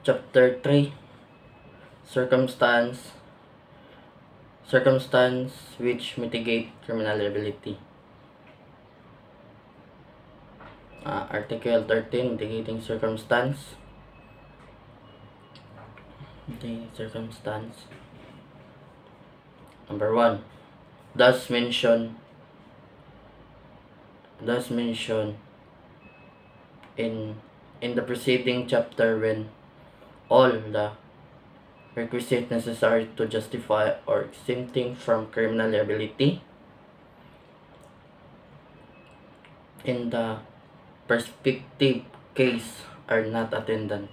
Chapter 3, Circumstance which mitigate criminal liability. Article 13, mitigating circumstance. Number 1, thus mentioned in the preceding chapter, when all the requisites necessary to justify or exempting from criminal liability in the prospective case are not attendant.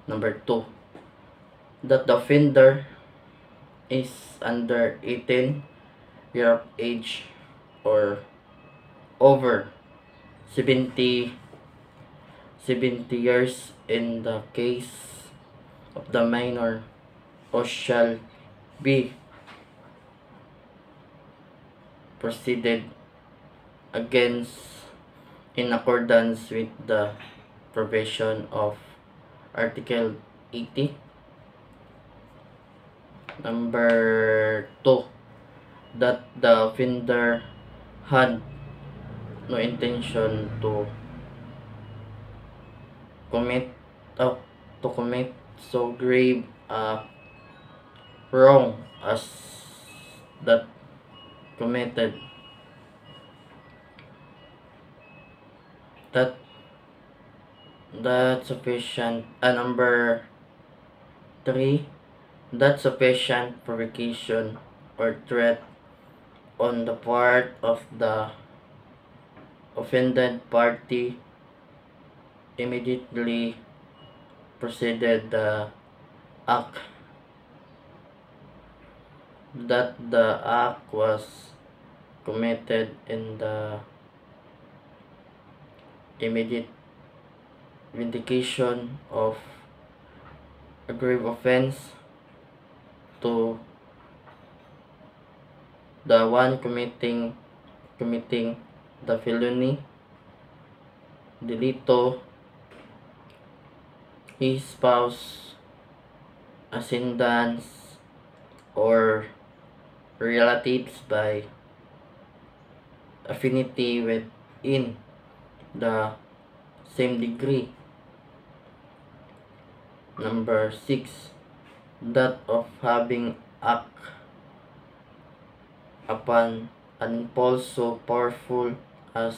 Number 2, that the offender is under 18 years of age or over 70 years in the case of the minor, or shall be proceeded against in accordance with the provision of Article 80. Number 2, that the offender had no intention to commit so grave a wrong as that committed that sufficient. Number 3, that sufficient provocation or threat on the part of the offended party immediately preceded the act, that the act was committed in the immediate vindication of a grave offense to the one committing the felony, delito, his spouse, ascendants, or relatives by affinity within the same degree. Number 6, that of having act upon an impulse so powerful as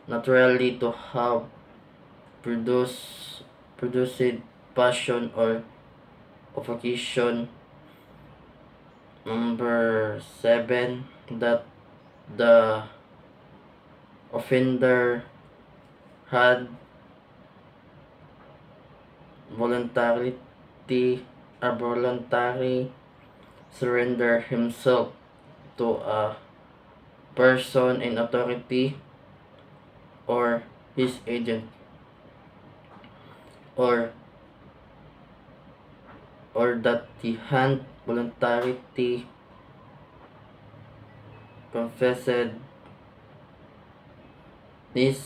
naturally to have produced passion or provocation. Number 7, that the offender had voluntary surrender himself to a person in authority or his agent, or that he had voluntarily confessed is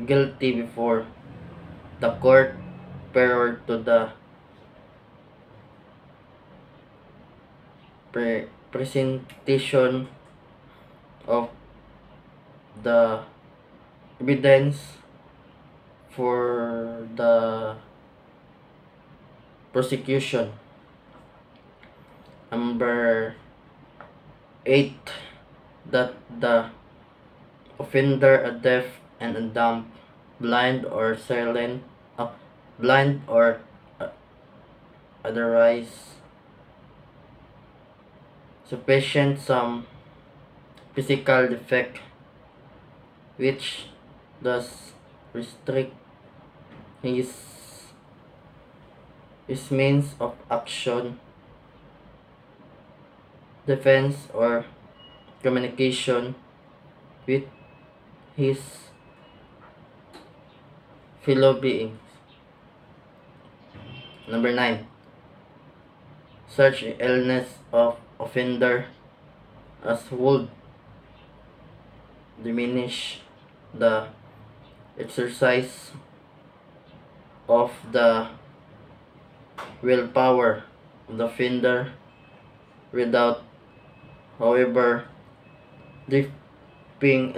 guilty before the court prior to the presentation of the evidence for the prosecution. Number 8, that the offender a deaf and a dumb, blind or silent, blind or otherwise sufficient some physical defect which does restrict his means of action, defense, or communication with his fellow beings. Number 9, such illness of offender as would diminish the exercise of the willpower of the offender without, however, drifting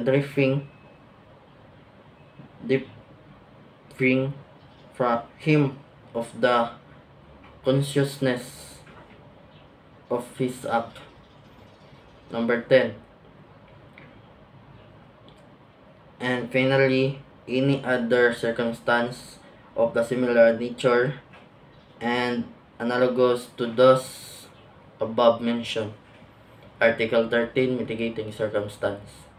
from him of the consciousness of his act. Number 10. And finally, any other circumstance of the similar nature and analogous to those above mentioned. Article 13, mitigating circumstance.